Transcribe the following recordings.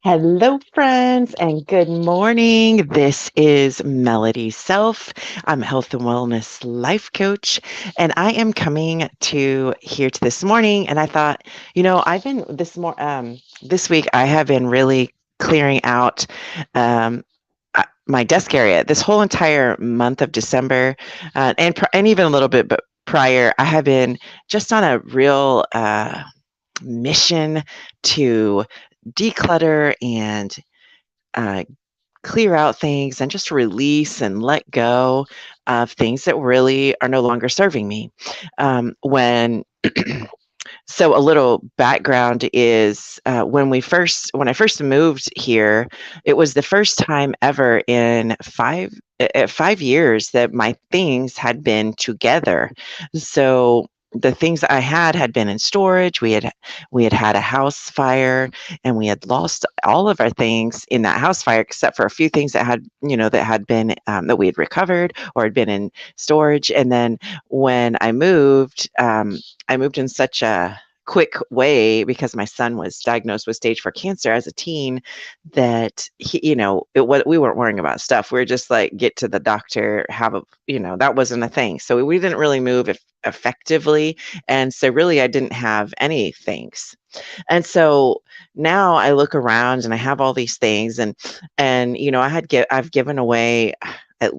Hello, friends, and good morning. This is Melody Self. I'm a health and wellness life coach, and I am coming to here to this morning. And I thought, I've been this week. I have been really clearing out um, my desk area. This whole entire month of December, and even a little bit, but prior, I have been just on a real mission to declutter and uh, clear out things and just release and let go of things that really are no longer serving me. When So a little background is when I first moved here, it was the first time ever in 5 years that my things had been together. So the things I had been in storage. We had had a house fire, and we had lost all of our things in that house fire, except for a few things that had been that we had recovered or had been in storage. And then when I moved in such a quick way because my son was diagnosed with stage 4 cancer as a teen that we weren't worrying about stuff. We were just like, get to the doctor, that wasn't a thing. So we didn't really move effectively. And so really I didn't have any things. And so now I look around and I have all these things, and I've given away at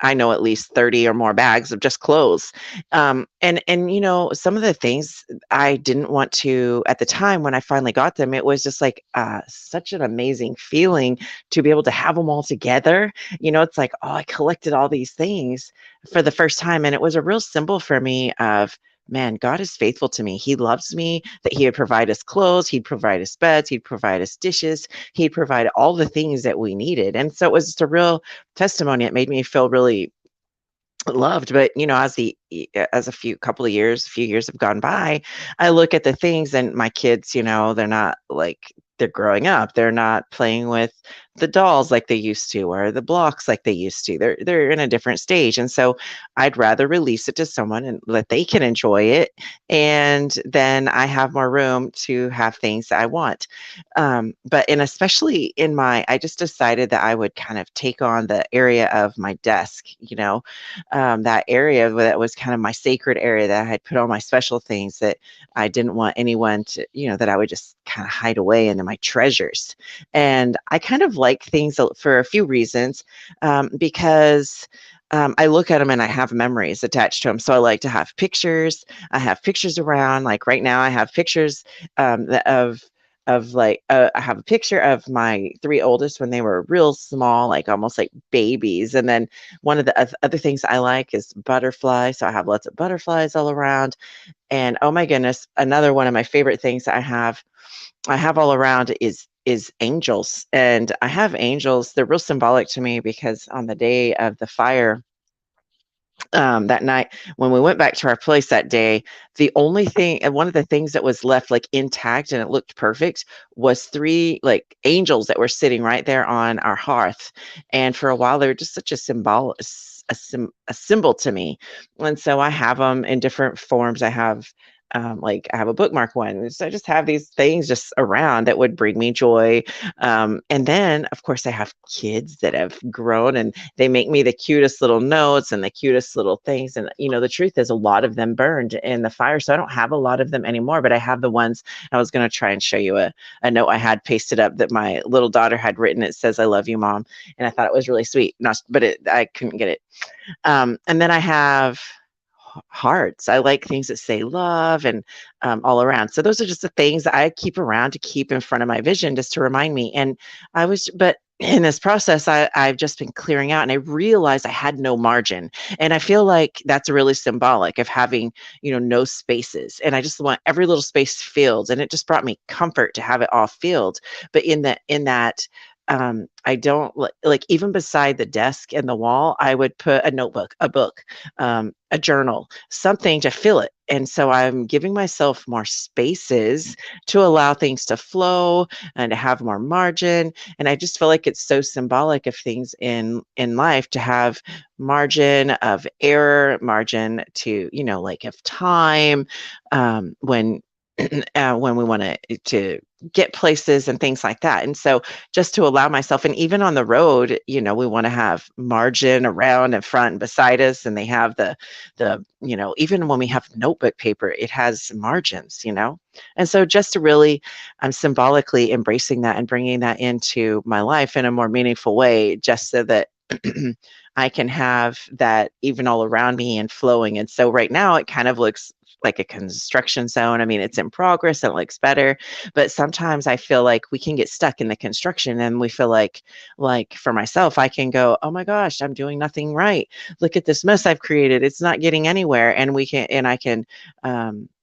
I know at least 30 or more bags of just clothes. And some of the things I didn't want to at the time when I finally got them, it was just like such an amazing feeling to be able to have them all together. It's like, oh, I collected all these things for the first time. And it was a real symbol for me of, man, God is faithful to me. He loves me, that He would provide us clothes, He'd provide us beds, He'd provide us dishes, He'd provide all the things that we needed. And so it was just a real testimony. It made me feel really loved. But as a few years have gone by, I look at the things, and my kids, they're not like, they're growing up, they're not playing with the dolls like they used to, or the blocks like they used to. They're in a different stage. And so I'd rather release it to someone and let they can enjoy it, and then I have more room to have things that I want. But and especially in I just decided that I would kind of take on the area of my desk, that area that was kind of my sacred area, that I had put all my special things that I didn't want anyone to, that I would just kind of hide away into my treasures. And I kind of like things for a few reasons, because I look at them and I have memories attached to them. So I like to have pictures. I have pictures around. Like right now, I have pictures I have a picture of my three oldest when they were real small, like almost like babies. And then one of the other things I like is butterflies. So I have lots of butterflies all around. And oh my goodness, another one of my favorite things I have all around is angels. And I have angels. They're real symbolic to me because on the day of the fire, that night when we went back to our place that day, the only thing and one of the things that was left like intact and it looked perfect was three like angels that were sitting right there on our hearth. And for a while they were just such a symbol to me. And so I have them in different forms. I have a bookmark one. So I just have these things just around that would bring me joy. And then, of course, I have kids that have grown, and they make me the cutest little notes and the cutest little things. And, the truth is, a lot of them burned in the fire. So I don't have a lot of them anymore, but I have the ones. I was going to try and show you a note I had pasted up that my little daughter had written. It says, "I love you, Mom." And I thought it was really sweet. Not, but I couldn't get it. And then I have hearts. I like things that say love and all around. So those are just the things that I keep around to keep in front of my vision just to remind me. And but in this process, I've just been clearing out, and I realized I had no margin. And I feel like that's really symbolic of having, no spaces. And I just want every little space filled. And it just brought me comfort to have it all filled. But in that, I don't like even beside the desk and the wall, I would put a notebook, a book, a journal, something to fill it. And so I'm giving myself more spaces to allow things to flow and to have more margin. And I just feel like it's so symbolic of things in life to have margin of error, margin to, like of time, when when we want to get places and things like that. And so just to allow myself, and even on the road, we want to have margin around and front and beside us, and they have the even when we have notebook paper, it has margins. And so just to really, I'm symbolically embracing that and bringing that into my life in a more meaningful way, just so that I can have that even all around me and flowing. And so right now it kind of looks like a construction zone. I mean, it's in progress and it looks better, but sometimes I feel like we can get stuck in the construction, and we feel like for myself, I can go, oh my gosh, I'm doing nothing right. Look at this mess I've created. It's not getting anywhere. And I can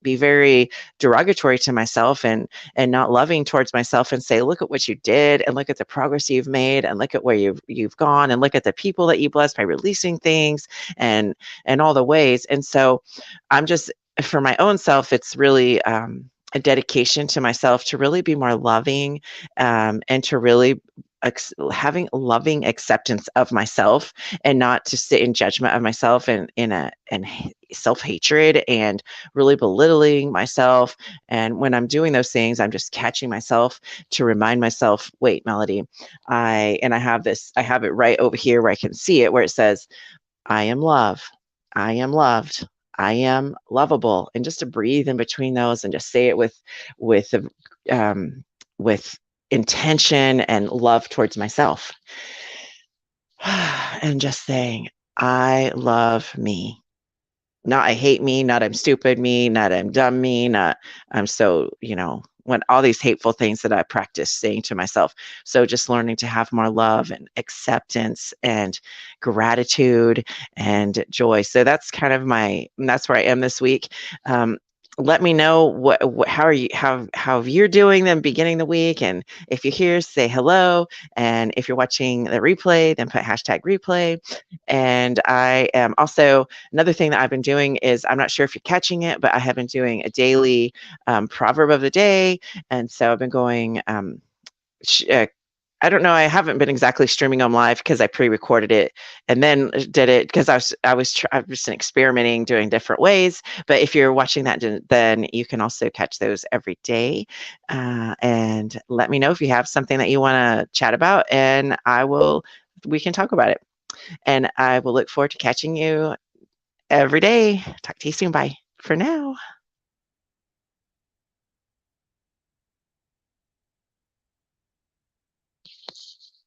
be very derogatory to myself and not loving towards myself, and say, look at what you did, and look at the progress you've made, and look at where you've gone, and look at the people that you blessed by releasing things, and all the ways. And so I'm just, for my own self, it's really a dedication to myself to really be more loving, and to really having loving acceptance of myself, and not to sit in judgment of myself and self-hatred and really belittling myself. And when I'm doing those things, I'm just catching myself to remind myself, wait, Melody, I have it right over here where I can see it, where it says, I am love. I am loved. I am lovable. And just to breathe in between those and just say it with um, with intention and love towards myself. And just saying, I love me. Not I hate me, not I'm stupid me, not I'm dumb me, not I'm so, when all these hateful things that I practice saying to myself. So just learning to have more love and acceptance and gratitude and joy. So that's where I am this week. Let me know how you're doing them beginning the week. And if you're here, say hello. And if you're watching the replay, then put #replay. And I am also, another thing that I've been doing is, I'm not sure if you're catching it, but I have been doing a daily proverb of the day. And so I've been going, I don't know. I haven't been exactly streaming them live because I pre-recorded it and then did it, because I've just been experimenting, doing different ways. But if you're watching that, then you can also catch those every day. And let me know if you have something that you want to chat about, and we can talk about it. And I will look forward to catching you every day. Talk to you soon. Bye for now.